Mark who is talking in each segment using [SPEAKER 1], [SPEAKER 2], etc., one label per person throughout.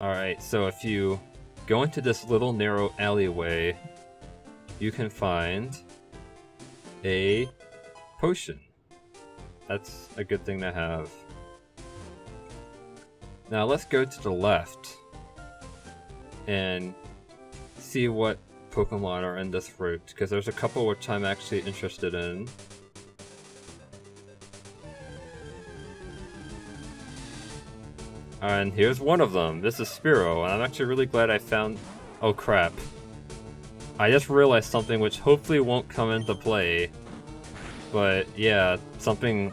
[SPEAKER 1] Alright, so if you go into this little narrow alleyway, you can find a potion. That's a good thing to have. Now let's go to the left and see what Pokemon are in this route, because there's a couple which I'm actually interested in. And here's one of them. This is Spearow, and I'm actually really glad I found... Oh crap. I just realized something which hopefully won't come into play. But yeah, something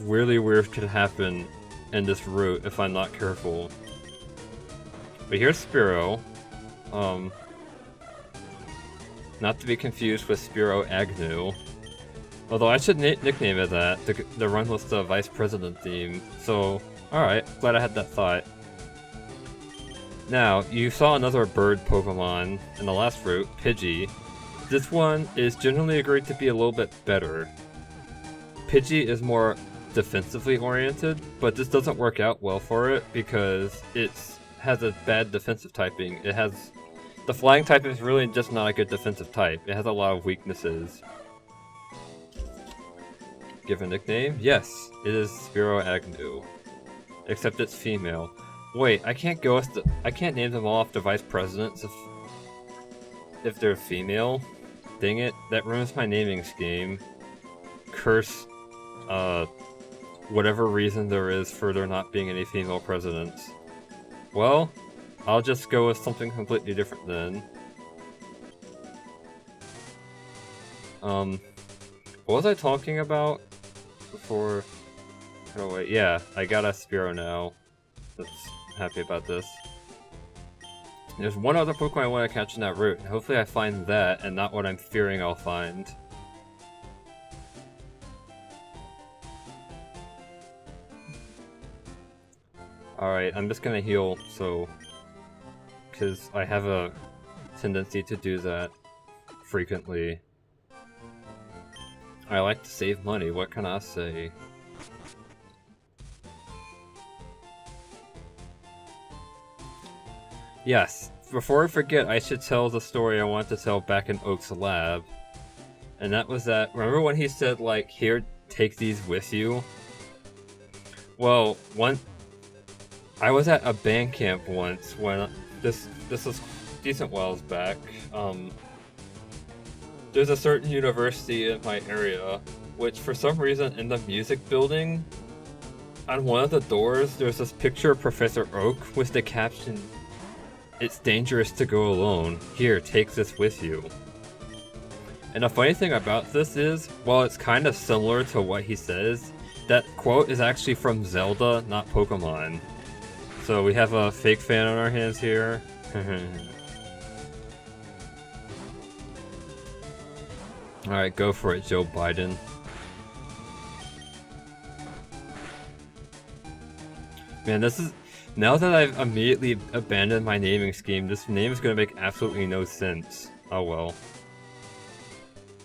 [SPEAKER 1] really weird could happen in this route if I'm not careful. But here's Spearow. Not to be confused with Spearow Agnew. Although I should nickname it that to run with the Vice President theme. So, alright, glad I had that thought. Now, you saw another bird Pokemon in the last route, Pidgey. This one is generally agreed to be a little bit better. Pidgey is more defensively oriented, but this doesn't work out well for it because it has a bad defensive typing. The flying type is really just not a good defensive type. It has a lot of weaknesses. Give a nickname? Yes, it is Spearow Agnew. Except it's female. Wait, I can't name them all after vice presidents if they're female. Dang it, that ruins my naming scheme. Curse, whatever reason there is for there not being any female presidents. Well, I'll just go with something completely different then. What was I talking about before? Oh wait, yeah, I got a Spearow now. That's happy about this. There's one other Pokemon I want to catch in that route, and hopefully I find that and not what I'm fearing I'll find. Alright, I'm just gonna heal, so... because I have a tendency to do that frequently. I like to save money, what can I say? Yes, before I forget, I should tell the story I wanted to tell back in Oak's lab. And that was that, remember when he said, like, here, take these with you? Well, I was at a band camp once when, this was decent whiles back. There's a certain university in my area, which for some reason in the music building, on one of the doors, there's this picture of Professor Oak with the caption, "It's dangerous to go alone. Here, take this with you." And the funny thing about this is, while it's kind of similar to what he says, that quote is actually from Zelda, not Pokemon. So we have a fake fan on our hands here. Alright, go for it, Joe Biden. Man, this is... now that I've immediately abandoned my naming scheme, this name is gonna make absolutely no sense. Oh well.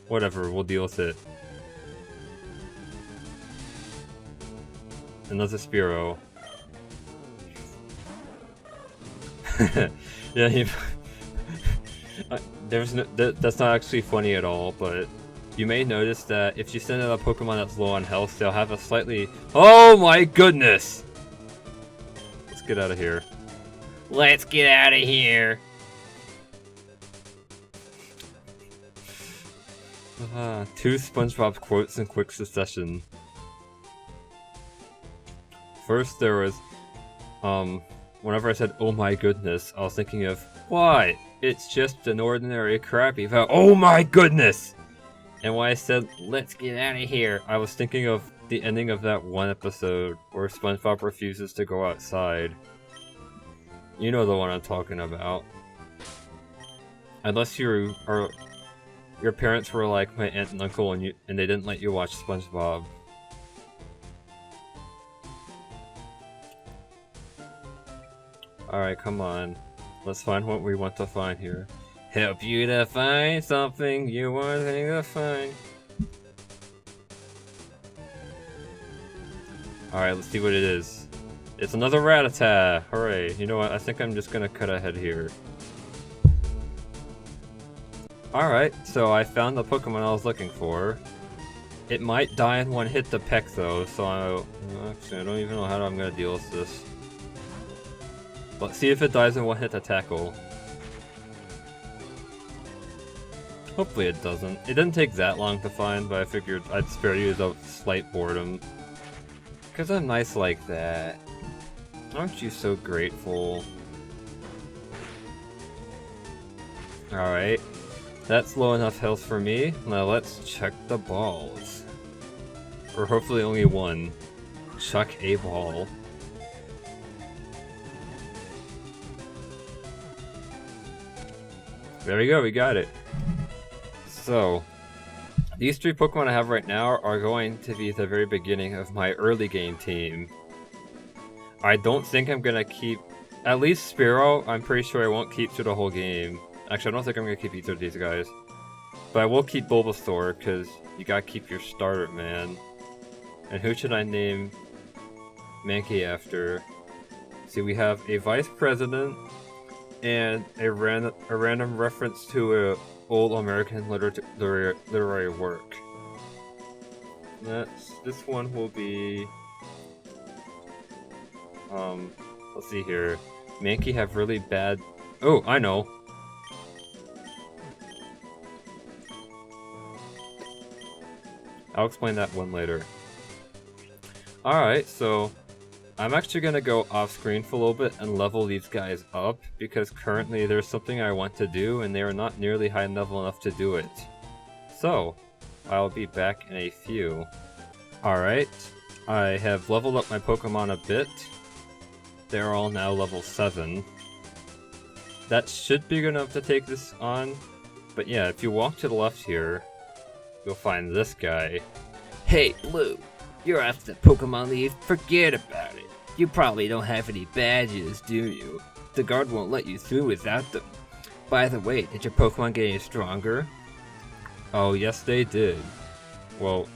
[SPEAKER 1] Whatever, we'll deal with it. Another Spearow. Yeah, that's not actually funny at all, but you may notice that if you send out a Pokemon that's low on health, they'll have a slightly... Oh my goodness! Let's get out of here. Let's get out of here! Two SpongeBob quotes in quick succession. First there was, whenever I said, "oh my goodness," I was thinking of, what? It's just an ordinary crappy vow. Oh my goodness! And when I said, "let's get out of here," I was thinking of the ending of that one episode where SpongeBob refuses to go outside. You know the one I'm talking about. Unless your parents were like my aunt and uncle and they didn't let you watch SpongeBob. Alright, come on. Let's find what we want to find here. Help you to find something you want to find. Alright, let's see what it is. It's another Rattata! Hooray. You know what? I think I'm just gonna cut ahead here. Alright, so I found the Pokemon I was looking for. It might die in one hit to Peck though, so actually I don't even know how I'm gonna deal with this. Let's see if it dies in one hit to Tackle. Hopefully it doesn't. It didn't take that long to find, but I figured I'd spare you the slight boredom. Cause I'm nice like that. Aren't you so grateful? Alright. That's low enough health for me. Now let's check the balls. Or hopefully only one. Chuck a ball. There we go, we got it. So, these three Pokemon I have right now are going to be the very beginning of my early game team. I don't think I'm gonna keep... At least Spearow, I'm pretty sure I won't keep through the whole game. Actually, I don't think I'm gonna keep either of these guys. But I will keep Bulbasaur, because you gotta keep your starter, man. And who should I name Mankey after? See, we have a vice president, and a random reference to a old American literary work. This one will be... let's see here. Mankey have really bad... Oh, I know! I'll explain that one later. Alright, so... I'm actually gonna go off screen for a little bit and level these guys up, because currently there's something I want to do and they are not nearly high level enough to do it. So, I'll be back in a few. Alright, I have leveled up my Pokemon a bit. They're all now level 7. That should be good enough to take this on, but yeah, if you walk to the left here, you'll find this guy.
[SPEAKER 2] Hey, Blue, you're off the Pokemon Leaf, forget about it. You probably don't have any badges, do you? The guard won't let you through without them. By the way, did your Pokemon get any stronger?
[SPEAKER 1] Oh, yes they did. Well,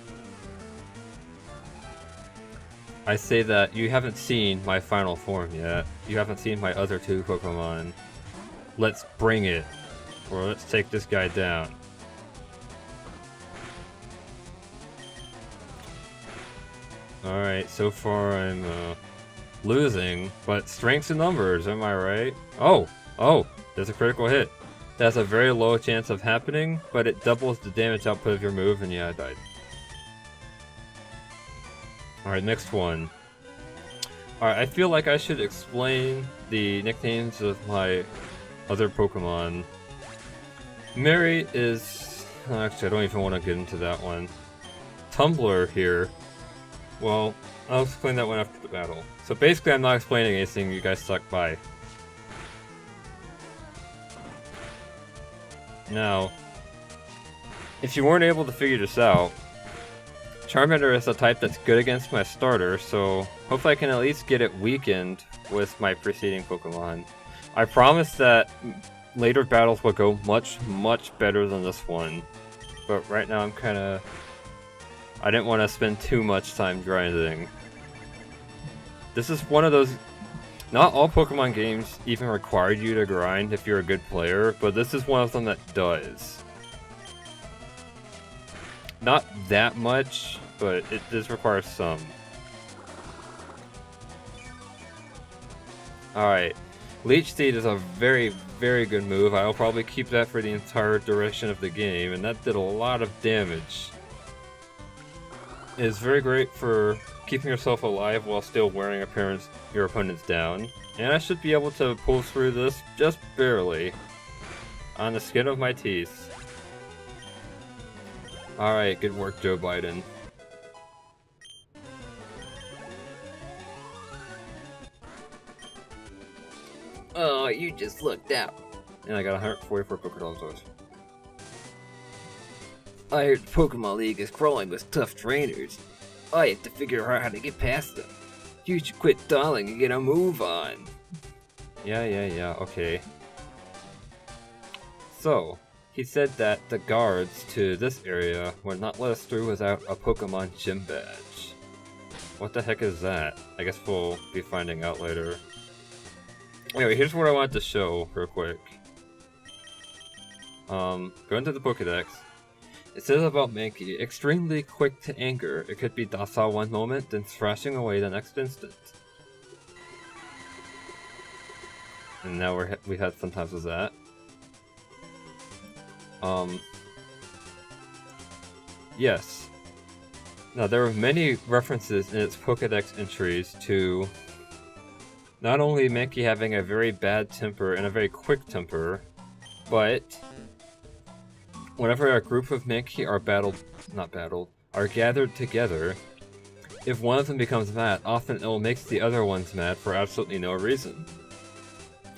[SPEAKER 1] I say that you haven't seen my final form yet. You haven't seen my other two Pokemon. Let's bring it. Or let's take this guy down. Alright, so far I'm losing, but strengths and numbers, am I right? Oh, there's a critical hit. That's a very low chance of happening, but it doubles the damage output of your move, and yeah, I died. Alright, next one. Alright, I feel like I should explain the nicknames of my other Pokemon. Mary is... Actually, I don't even want to get into that one. Tumblr here. Well, I'll explain that one after the battle. So basically, I'm not explaining anything, you guys stuck by. Now, if you weren't able to figure this out, Charmander is a type that's good against my starter, so hopefully I can at least get it weakened with my preceding Pokemon. I promise that later battles will go much, much better than this one. But right now I'm kinda... I didn't want to spend too much time grinding. This is one of those... Not all Pokemon games even require you to grind if you're a good player, but this is one of them that does. Not that much, but it does require some. Alright. Leech Seed is a very, very good move. I'll probably keep that for the entire duration of the game, and that did a lot of damage. It is very great for keeping yourself alive while still wearing your opponents down. And I should be able to pull through this just barely. On the skin of my teeth. Alright, good work, Joe Biden.
[SPEAKER 2] Oh, you just looked out.
[SPEAKER 1] And I got 144 Pokédollars.
[SPEAKER 2] I heard the Pokemon League is crawling with tough trainers. I have to figure out how to get past them. You should quit stalling and get a move on.
[SPEAKER 1] Yeah, okay. So, he said that the guards to this area would not let us through without a Pokemon gym badge. What the heck is that? I guess we'll be finding out later. Anyway, here's what I wanted to show real quick. Go into the Pokédex. It says about Mankey, extremely quick to anger. It could be docile one moment, then thrashing away the next instant. And now we had sometimes with that. Yes. Now there are many references in its Pokédex entries to not only Mankey having a very bad temper and a very quick temper, but whenever a group of Mankey are gathered together, if one of them becomes mad, often it will make the other ones mad for absolutely no reason.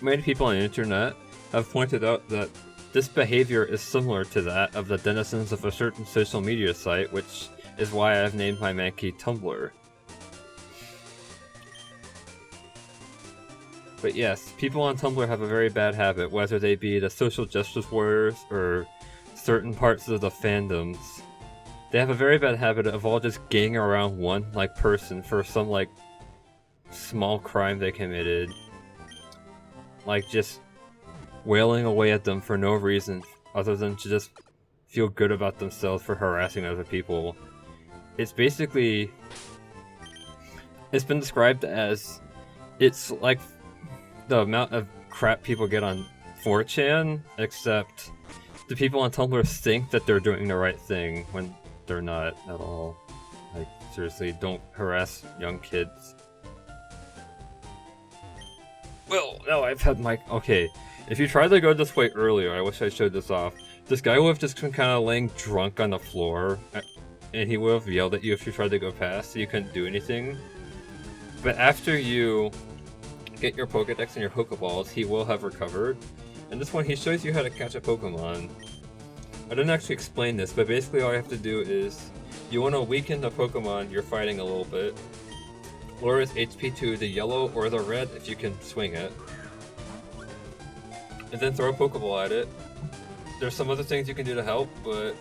[SPEAKER 1] Many people on the internet have pointed out that this behavior is similar to that of the denizens of a certain social media site, which is why I've named my Mankey Tumblr. But yes, people on Tumblr have a very bad habit, whether they be the social justice warriors or certain parts of the fandoms. They have a very bad habit of all just ganging around one person for some small crime they committed. Like just wailing away at them for no reason other than to just feel good about themselves for harassing other people. It's basically, it's been described as, it's like the amount of crap people get on 4chan, except the people on Tumblr think that they're doing the right thing when they're not at all. Like, seriously, don't harass young kids. Well, no, I've had my... Okay, if you tried to go this way earlier, I wish I showed this off. This guy would have just been kind of laying drunk on the floor, and he would have yelled at you if you tried to go past, so you couldn't do anything. But after you get your Pokédex and your Pokéballs, he will have recovered. And this one, he shows you how to catch a Pokemon. I didn't actually explain this, but basically all you have to do is, you want to weaken the Pokemon you're fighting a little bit. Lower its HP to the yellow or the red if you can swing it. And then throw a Pokeball at it. There's some other things you can do to help, but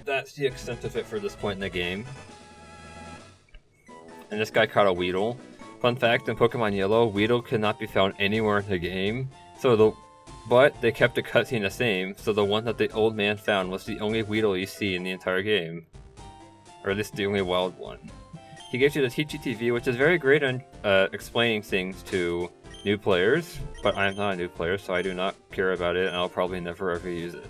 [SPEAKER 1] that's the extent of it for this point in the game. And this guy caught a Weedle. Fun fact, in Pokemon Yellow, Weedle cannot be found anywhere in the game, but they kept the cutscene the same, so the one that the old man found was the only Weedle you see in the entire game. Or at least the only wild one. He gives you the TGTV, which is very great on explaining things to new players, but I'm not a new player, so I do not care about it, and I'll probably never ever use it.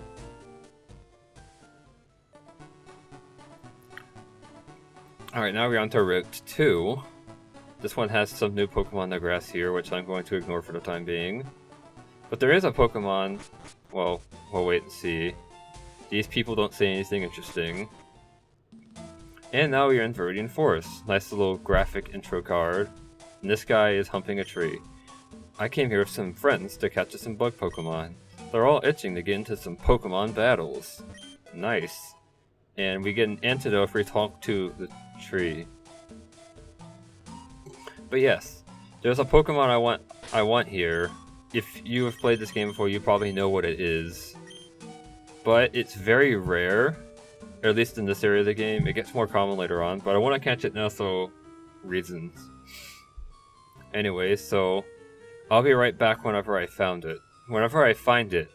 [SPEAKER 1] Alright, now we're on to Route 2. This one has some new Pokemon in the grass here, which I'm going to ignore for the time being. But there is a Pokemon... Well, we'll wait and see. These people don't say anything interesting. And now we're in Viridian Forest. Nice little graphic intro card. And this guy is humping a tree. I came here with some friends to catch some bug Pokemon. They're all itching to get into some Pokemon battles. Nice. And we get an antidote if we talk to the tree. But yes, there's a Pokemon I want here. If you have played this game before, you probably know what it is. But it's very rare. Or at least in this area of the game. It gets more common later on, but I want to catch it now, so reasons. Anyway, so I'll be right back whenever I found it. Whenever I find it.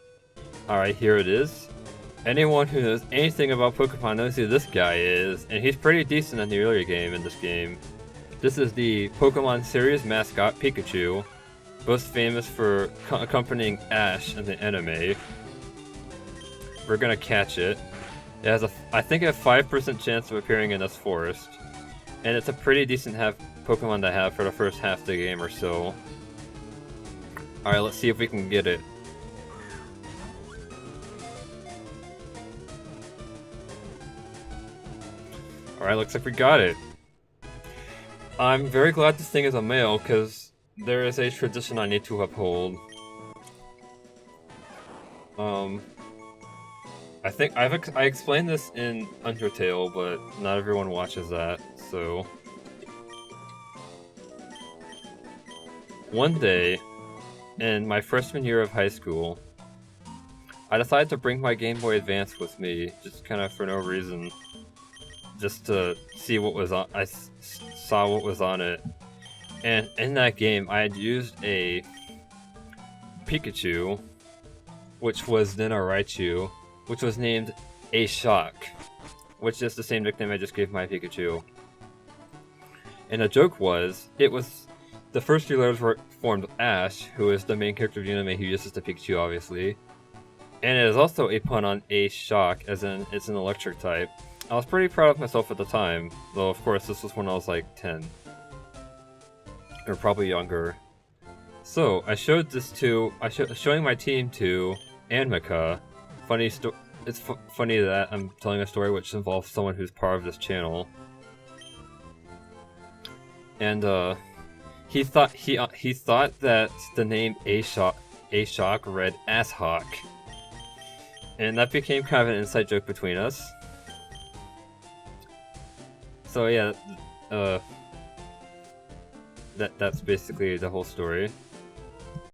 [SPEAKER 1] Alright, here it is. Anyone who knows anything about Pokemon knows who this guy is, and he's pretty decent in the earlier game in this game. This is the Pokemon series mascot, Pikachu, most famous for accompanying Ash in the anime. We're gonna catch it. It has I think a 5% chance of appearing in this forest. And it's a pretty decent Pokemon to have for the first half of the game or so. Alright, let's see if we can get it. Alright, looks like we got it. I'm very glad this thing is a male, because there is a tradition I need to uphold. I think I explained this in Undertale, but not everyone watches that, so... One day, in my freshman year of high school, I decided to bring my Game Boy Advance with me, just kind of for no reason. Just to see what was on. I saw what was on it. And in that game, I had used a Pikachu, which was then a Raichu, which was named ASHOCK, which is the same nickname I just gave my Pikachu. And the joke was, it was the first three letters were formed Ash, who is the main character of the anime who uses the Pikachu, obviously. And it is also a pun on ASHOCK, as in it's an electric type. I was pretty proud of myself at the time, though of course this was when I was like 10. Or probably younger. So, I showed this to, showing my team to Anmika. It's funny that I'm telling a story which involves someone who's part of this channel. And he thought that the name ASHOCK read ASHOCK. And that became kind of an inside joke between us. So yeah, that's basically the whole story.